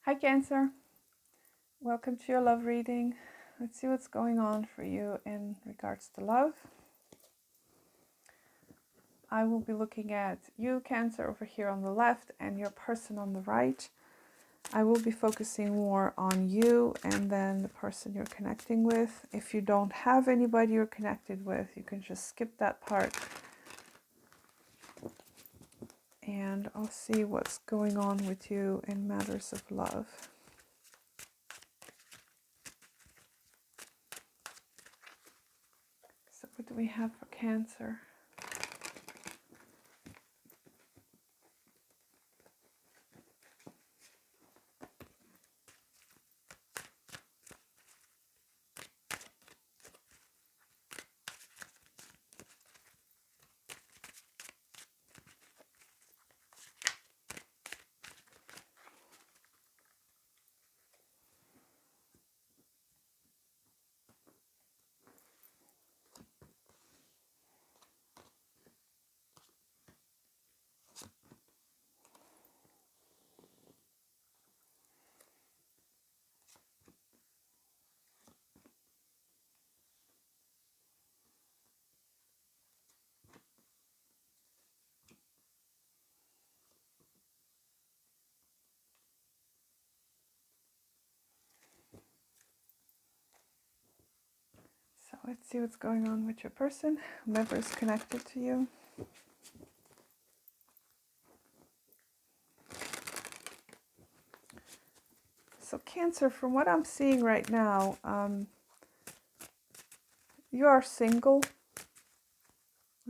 Hi Cancer, welcome to your love reading. Let's see what's going on for you in regards to love. I will be looking at you, Cancer, over here on the left and your person on the right. I will be focusing more on you and then the person you're connecting with. If you don't have anybody you're connected with, you can just skip that part. And I'll see what's going on with you in matters of love. So what do we have for Cancer? So let's see what's going on with your person, whoever is connected to you. So Cancer, from what I'm seeing right now, you are single,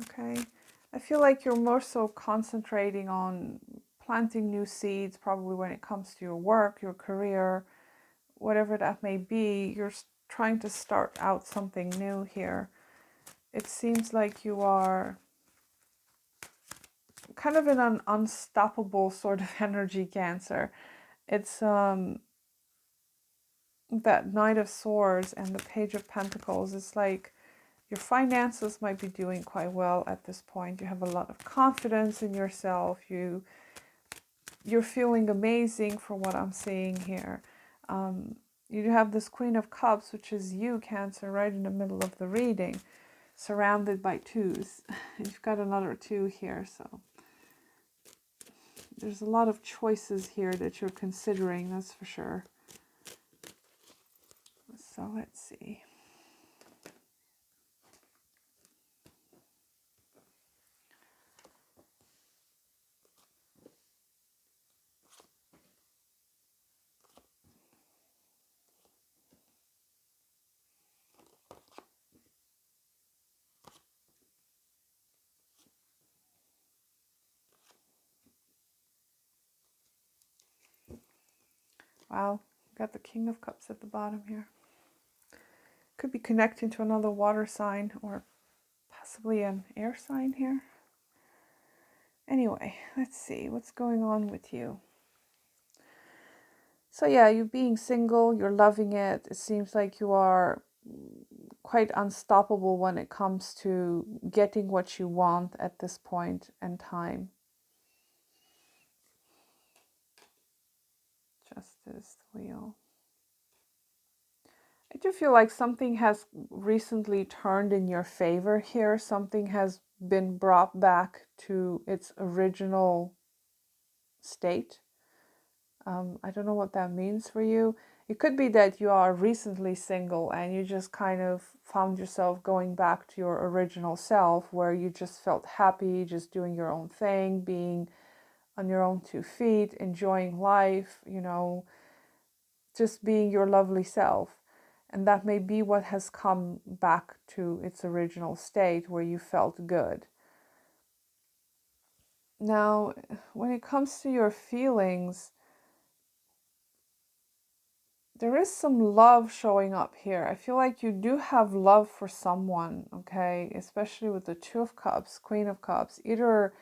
okay? I feel like you're more so concentrating on planting new seeds, probably when it comes to your work, your career, whatever that may be. You're trying to start out something new here. It seems like you are kind of in an unstoppable sort of energy, Cancer. It's that Knight of Swords and the Page of Pentacles. It's like your finances might be doing quite well at this point. You have a lot of confidence in yourself. You're feeling amazing from what I'm seeing here. You have this Queen of Cups, which is you, Cancer, right in the middle of the reading, surrounded by twos. You've got another two here, so there's a lot of choices here that you're considering, that's for sure. So let's see. Wow, got the King of Cups at the bottom here. Could be connecting to another water sign or possibly an air sign here. Anyway, let's see what's going on with you. So yeah, you being single, you're loving it. It seems like you are quite unstoppable when it comes to getting what you want at this point in time. Justice, Wheel. I do feel like something has recently turned in your favor here. Something has been brought back to its original state. I don't know what that means for you. It could be that you are recently single and you just kind of found yourself going back to your original self, where you just felt happy, just doing your own thing, being on your own 2 feet, enjoying life, just being your lovely self. And that may be what has come back to its original state, where you felt good. Now, when it comes to your feelings, there is some love showing up here. I feel like you do have love for someone, okay? Especially with the Two of Cups, Queen of Cups. Either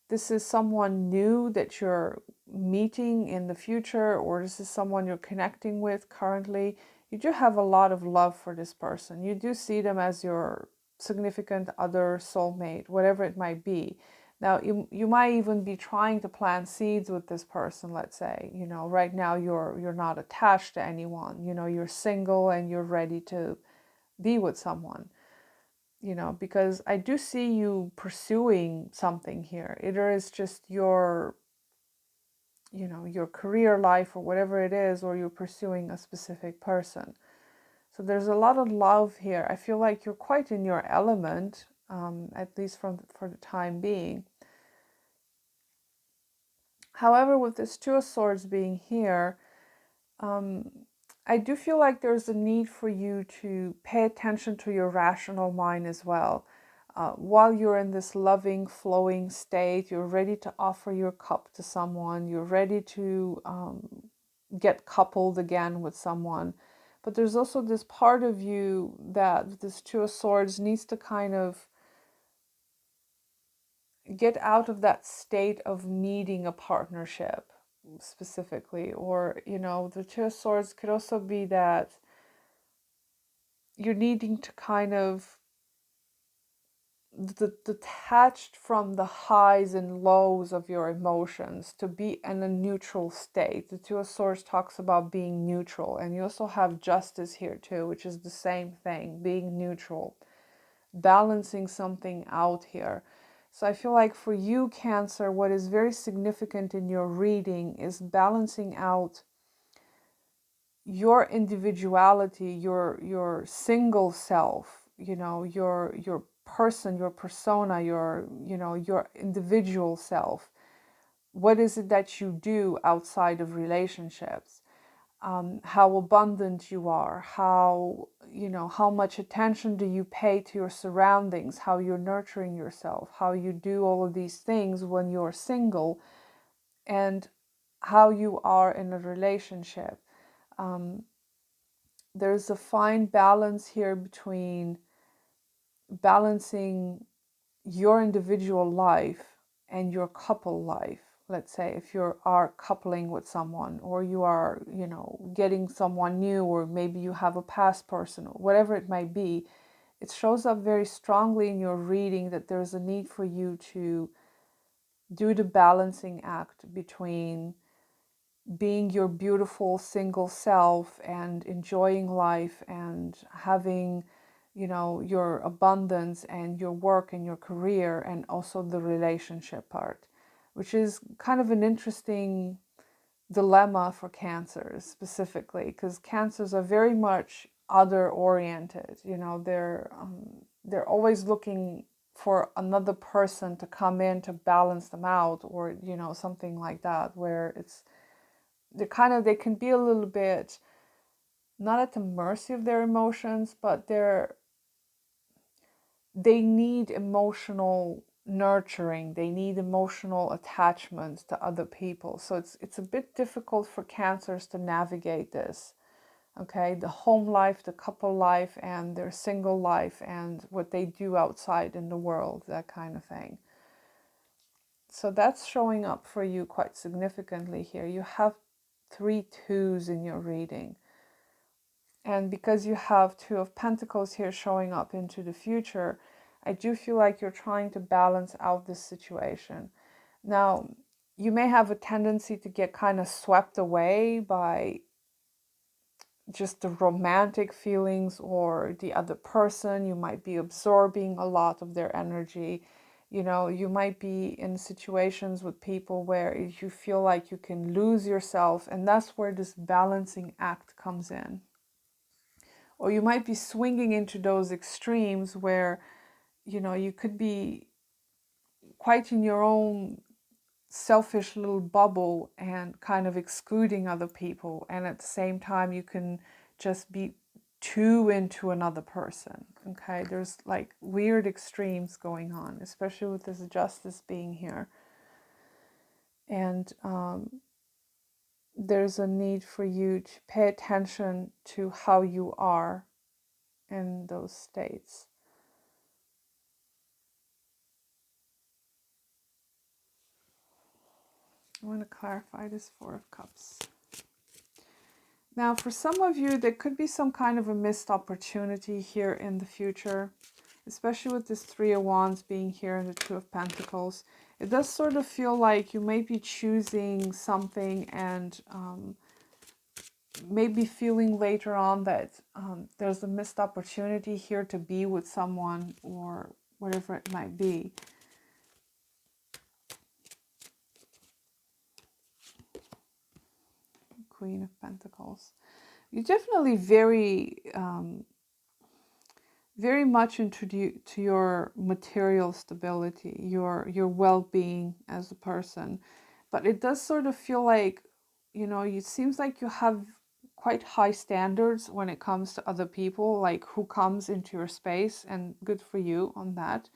this is someone new that you're meeting in the future, or this is someone you're connecting with currently. You do have a lot of love for this person. You do see them as your significant other, soulmate, whatever it might be. Now, you might even be trying to plant seeds with this person, let's say. Right now you're not attached to anyone. You're single and you're ready to be with someone. Because I do see you pursuing something here. Either it's just your career life or whatever it is, or you're pursuing a specific person. So there's a lot of love here. I feel like you're quite in your element, at least for the time being. However, with this Two of Swords being here, I do feel like there's a need for you to pay attention to your rational mind as well. While you're in this loving, flowing state, you're ready to offer your cup to someone, you're ready to get coupled again with someone. But there's also this part of you that this Two of Swords needs to kind of get out of that state of needing a partnership specifically. Or, the Two of Swords could also be that you're needing to kind of detached from the highs and lows of your emotions to be in a neutral state. The Two of Swords talks about being neutral, and you also have Justice here too, which is the same thing, being neutral, balancing something out here. So I feel like for you, Cancer, what is very significant in your reading is balancing out your individuality, your single self, your person, your persona, your individual self. What is it that you do outside of relationships? How abundant you are, how much attention do you pay to your surroundings, how you're nurturing yourself, how you do all of these things when you're single, and how you are in a relationship. There's a fine balance here between balancing your individual life and your couple life. Let's say if you are coupling with someone, or you are, getting someone new, or maybe you have a past person, or whatever it might be, it shows up very strongly in your reading that there's a need for you to do the balancing act between being your beautiful single self and enjoying life and having, your abundance and your work and your career, and also the relationship part, which is kind of an interesting dilemma for Cancers specifically, because Cancers are very much other oriented. They're always looking for another person to come in to balance them out, or something like that, where they can be a little bit not at the mercy of their emotions, but they need emotional nurturing, they need emotional attachment to other people. So it's a bit difficult for Cancers to navigate this. Okay, the home life, the couple life, and their single life, and what they do outside in the world, that kind of thing. So that's showing up for you quite significantly here. You have 3 twos in your reading. And because you have Two of Pentacles here showing up into the future, I do feel like you're trying to balance out this situation. Now, you may have a tendency to get kind of swept away by just the romantic feelings or the other person. You might be absorbing a lot of their energy. You might be in situations with people where you feel like you can lose yourself, and that's where this balancing act comes in. Or you might be swinging into those extremes where, you could be quite in your own selfish little bubble and kind of excluding other people. And at the same time, you can just be too into another person. Okay, there's like weird extremes going on, especially with this Justice being here. And there's a need for you to pay attention to how you are in those states. I want to clarify this Four of Cups. Now, for some of you, there could be some kind of a missed opportunity here in the future. especially with this Three of Wands being here and the Two of Pentacles. It does sort of feel like you may be choosing something and maybe feeling later on that there's a missed opportunity here to be with someone or whatever it might be. Queen of Pentacles. You're definitely very much into to your material stability, your well-being as a person. But it does sort of feel like, you know, it seems like you have quite high standards when it comes to other people, like who comes into your space, and good for you on that.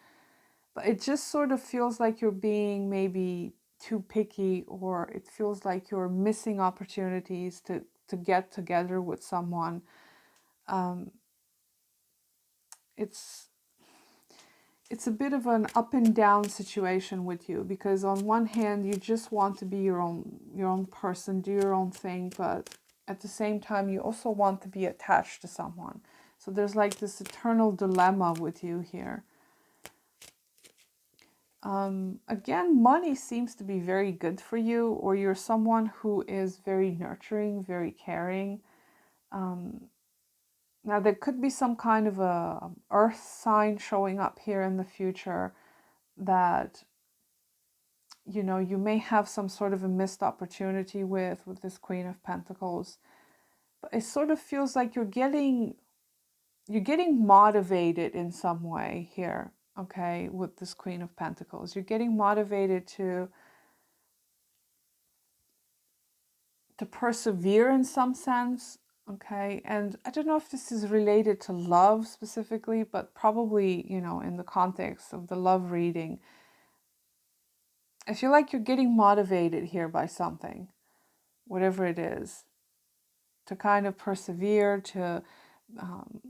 But it just sort of feels like you're being maybe too picky, or it feels like you're missing opportunities to get together with someone. Um, it's it's a bit of an up and down situation with you, because on one hand you just want to be your own person, do your own thing, but at the same time you also want to be attached to someone. So there's like this eternal dilemma with you here. Again, money seems to be very good for you, or you're someone who is very nurturing, very caring. Now there could be some kind of a earth sign showing up here in the future that, you know, you may have some sort of a missed opportunity with this Queen of Pentacles. But it sort of feels like you're getting motivated in some way here, okay, with this Queen of Pentacles. You're getting motivated to persevere in some sense, okay? And I don't know if this is related to love specifically, but probably, you know, in the context of the love reading, I feel like you're getting motivated here by something, whatever it is, to kind of persevere, to um,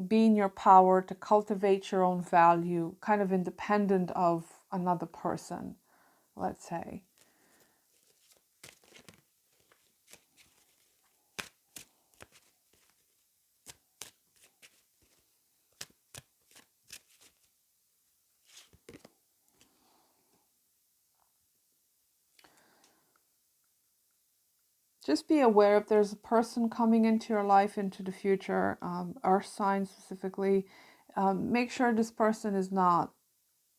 be in your power, to cultivate your own value, kind of independent of another person, let's say. Just be aware if there's a person coming into your life into the future, earth signs specifically, make sure this person is not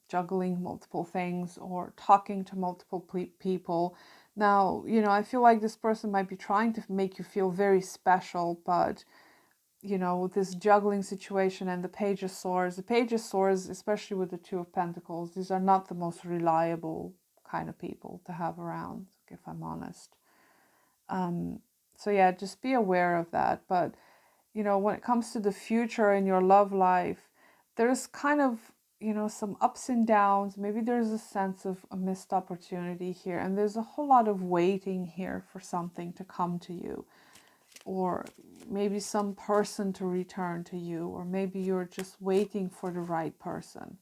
juggling multiple things or talking to multiple people. Now, you know, I feel like this person might be trying to make you feel very special, but, you know, with this juggling situation and the Page of Swords, especially with the Two of Pentacles, these are not the most reliable kind of people to have around, if I'm honest. So yeah, just be aware of that. But, you know, when it comes to the future in your love life, there's kind of, you know, some ups and downs. Maybe there's a sense of a missed opportunity here, and there's a whole lot of waiting here for something to come to you, or maybe some person to return to you, or maybe you're just waiting for the right person.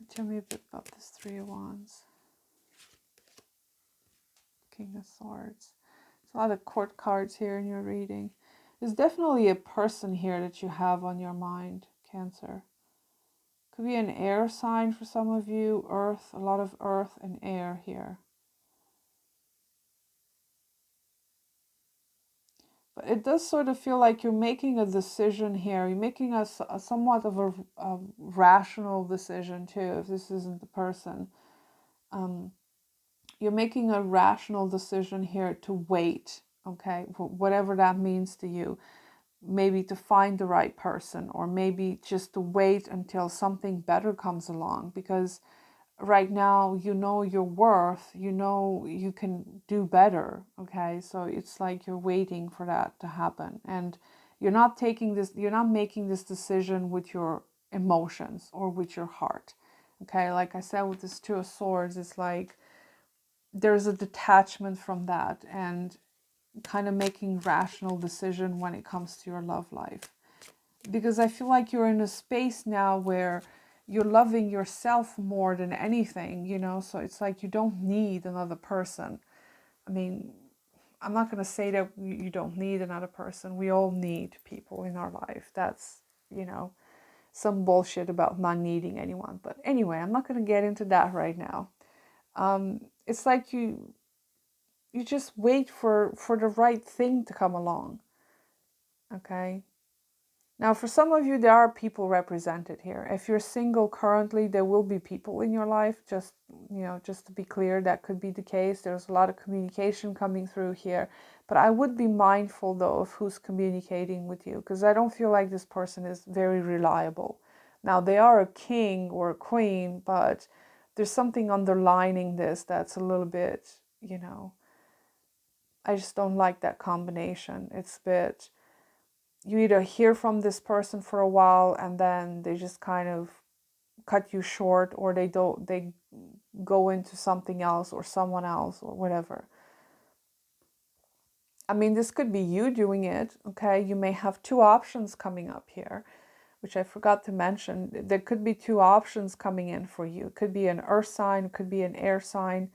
Tell me a bit about this Three of Wands. King of Swords. There's a lot of court cards here in your reading. There's definitely a person here that you have on your mind, Cancer. Could be an air sign for some of you, earth, a lot of earth and air here. But it does sort of feel like you're making a decision here. You're making a somewhat of a rational decision too, if this isn't the person. You're making a rational decision here to wait, okay, whatever that means to you. Maybe to find the right person, or maybe just to wait until something better comes along, because right now you know your worth, you know you can do better, okay? So it's like you're waiting for that to happen, and you're not making this decision with your emotions or with your heart, okay? Like I said, with this Two of Swords, it's like there's a detachment from that, and kind of making rational decision when it comes to your love life. Because I feel like you're in a space now where you're loving yourself more than anything, you know, so it's like you don't need another person. I mean, I'm not going to say that you don't need another person. We all need people in our life. That's some bullshit about not needing anyone. But anyway, I'm not going to get into that right now. It's like you just wait for the right thing to come along. Okay. Now, for some of you, there are people represented here. If you're single currently, there will be people in your life. Just to be clear, that could be the case. There's a lot of communication coming through here. But I would be mindful, though, of who's communicating with you, because I don't feel like this person is very reliable. Now, they are a king or a queen, but there's something underlining this that's a little bit, I just don't like that combination. It's a bit, you either hear from this person for a while and then they just kind of cut you short, or they go into something else or someone else or whatever. I mean, this could be you doing it, okay? You may have two options coming up here, which I forgot to mention. There could be two options coming in for you. It could be an earth sign, it could be an air sign,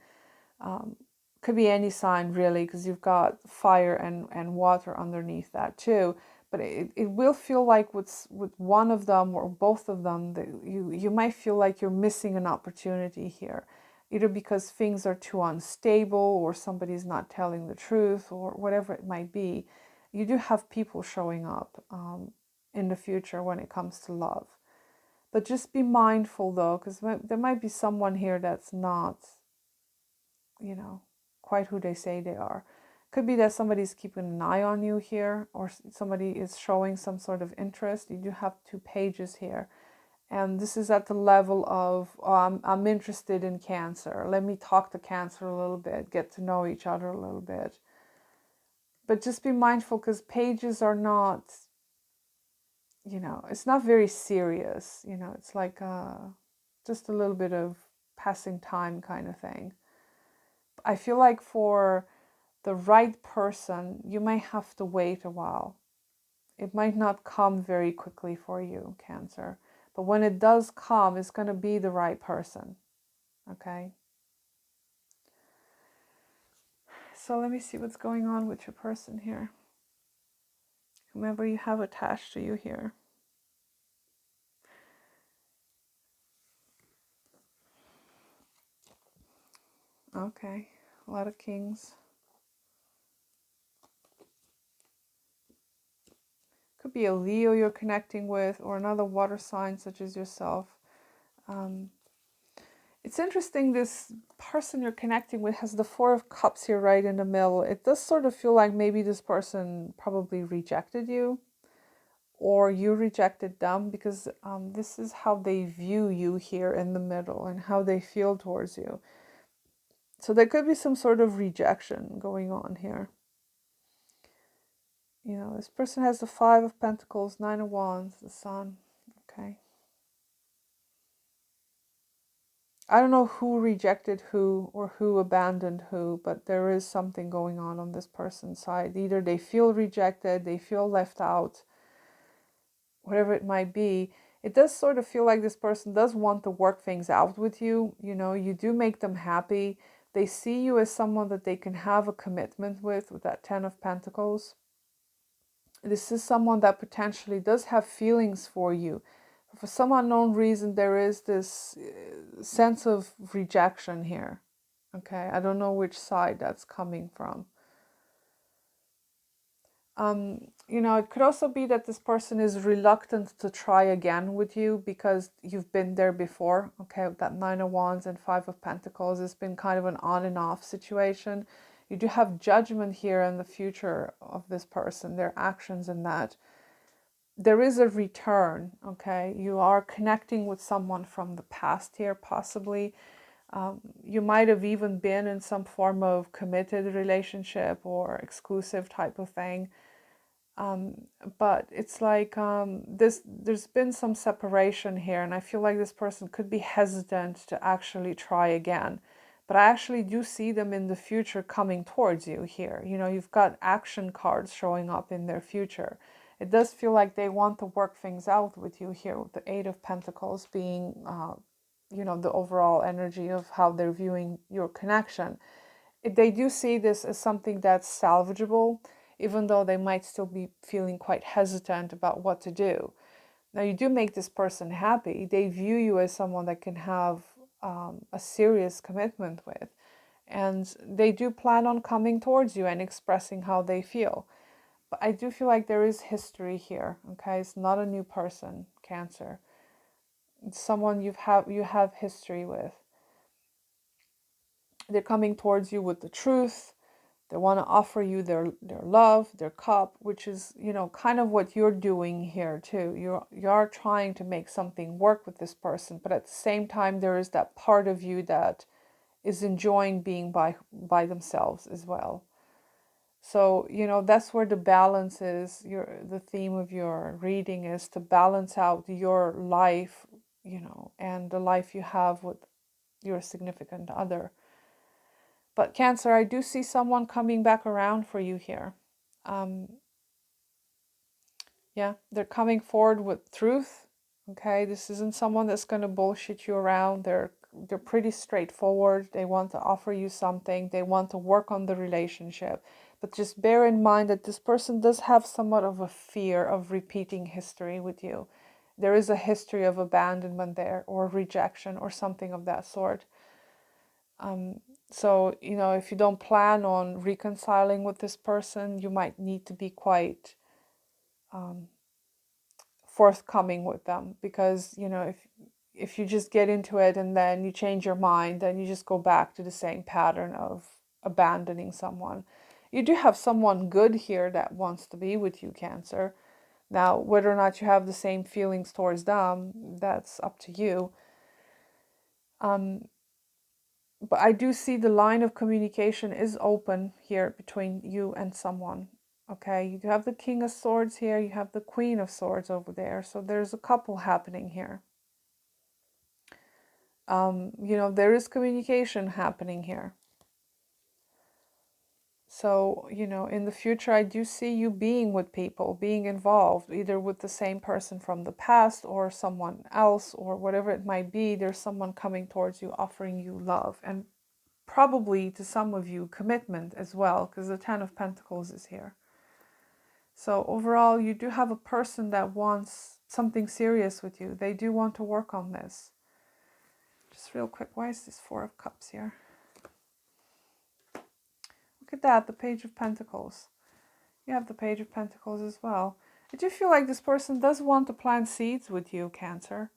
could be any sign really, because you've got fire and water underneath that too. But it will feel like with one of them or both of them, that you might feel like you're missing an opportunity here, either because things are too unstable or somebody's not telling the truth or whatever it might be. You do have people showing up in the future when it comes to love. But just be mindful though, because there might be someone here that's not, quite who they say they are. Could be that somebody's keeping an eye on you here, or somebody is showing some sort of interest. You do have two pages here. And this is at the level of, I'm interested in Cancer. Let me talk to Cancer a little bit, get to know each other a little bit. But just be mindful, because pages are not, it's not very serious. It's like just a little bit of passing time kind of thing. I feel like for the right person, you might have to wait a while. It might not come very quickly for you, Cancer. But when it does come, it's going to be the right person. Okay? So let me see what's going on with your person here. Whomever you have attached to you here. Okay. A lot of kings. Could be a Leo you're connecting with, or another water sign such as yourself. It's interesting, this person you're connecting with has the Four of Cups here right in the middle. It does sort of feel like maybe this person probably rejected you, or you rejected them, because this is how they view you here in the middle and how they feel towards you. So there could be some sort of rejection going on here. This person has the Five of Pentacles, Nine of Wands, the Sun. Okay. I don't know who rejected who or who abandoned who, but there is something going on this person's side. Either they feel rejected, they feel left out, whatever it might be. It does sort of feel like this person does want to work things out with you. You do make them happy. They see you as someone that they can have a commitment with that Ten of Pentacles. This is someone that potentially does have feelings for you. For some unknown reason, there is this sense of rejection here. Okay, I don't know which side that's coming from. It could also be that this person is reluctant to try again with you because you've been there before. Okay, with that Nine of Wands and Five of Pentacles, it's been kind of an on and off situation. You do have judgment here in the future of this person, their actions and that. There is a return, okay? You are connecting with someone from the past here, possibly. You might have even been in some form of committed relationship or exclusive type of thing. But it's like there's been some separation here, and I feel like this person could be hesitant to actually try again. But I actually do see them in the future coming towards you here. You've got action cards showing up in their future. It does feel like they want to work things out with you here, with the Eight of Pentacles being, the overall energy of how they're viewing your connection. They do see this as something that's salvageable, even though they might still be feeling quite hesitant about what to do. Now, you do make this person happy. They view you as someone that can have a serious commitment with. And they do plan on coming towards you and expressing how they feel. But I do feel like there is history here, okay? It's not a new person, Cancer. It's someone you have history with. They're coming towards you with the truth. They want to offer you their love, their cup, which is, kind of what you're doing here too. You're trying to make something work with this person, but at the same time there is that part of you that is enjoying being by themselves as well. So, that's where the balance is. The theme of your reading is to balance out your life, and the life you have with your significant other. But Cancer, I do see someone coming back around for you here. Um, yeah, they're coming forward with truth. Okay, this isn't someone that's going to bullshit you around. They're pretty straightforward. They want to offer you something. They want to work on the relationship. But just bear in mind that this person does have somewhat of a fear of repeating history with you. There is a history of abandonment there, or rejection, or something of that sort. So, if you don't plan on reconciling with this person, you might need to be quite forthcoming with them, because, if you just get into it and then you change your mind, then you just go back to the same pattern of abandoning someone. You do have someone good here that wants to be with you, Cancer. Now, whether or not you have the same feelings towards them, that's up to you. But I do see the line of communication is open here between you and someone. Okay, you have the King of Swords here, you have the Queen of Swords over there. So there's a couple happening here. There is communication happening here. So, in the future, I do see you being with people, being involved, either with the same person from the past or someone else, or whatever it might be. There's someone coming towards you, offering you love, and probably to some of you commitment as well, because the Ten of Pentacles is here. So overall, you do have a person that wants something serious with you. They do want to work on this. Just real quick, why is this Four of Cups here? Look at that, the Page of Pentacles. You have the Page of Pentacles as well. I do feel like this person does want to plant seeds with you, Cancer.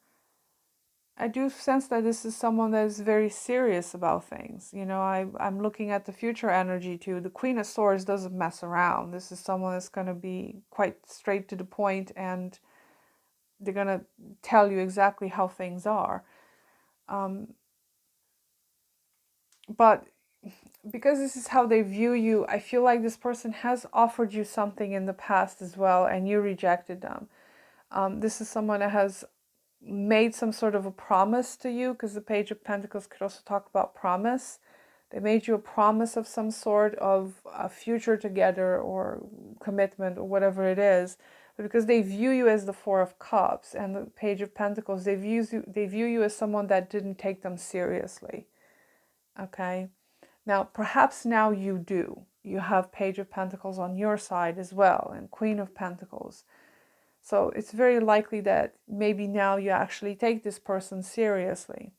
I do sense that this is someone that is very serious about things. I'm looking at the future energy too. The Queen of Swords doesn't mess around. This is someone that's going to be quite straight to the point, and they're going to tell you exactly how things are. But because this is how they view you, I feel like this person has offered you something in the past as well, and you rejected them. This is someone that has made some sort of a promise to you, because the Page of Pentacles could also talk about promise. They made you a promise of some sort of a future together, or commitment, or whatever it is. But because they view you as the Four of Cups and the Page of Pentacles, they view you as someone that didn't take them seriously. Okay? Now, perhaps now you do. You have Page of Pentacles on your side as well, and Queen of Pentacles. So it's very likely that maybe now you actually take this person seriously.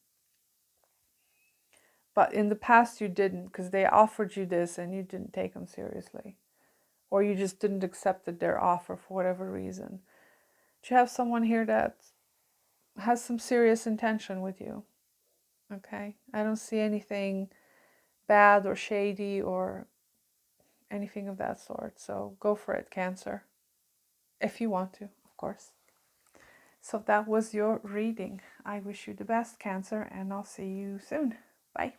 But in the past you didn't, because they offered you this and you didn't take them seriously. Or you just didn't accept their offer for whatever reason. But you have someone here that has some serious intention with you. Okay? I don't see anything bad or shady or anything of that sort. So go for it, Cancer. If you want to, of course. So that was your reading. I wish you the best, Cancer, and I'll see you soon. Bye.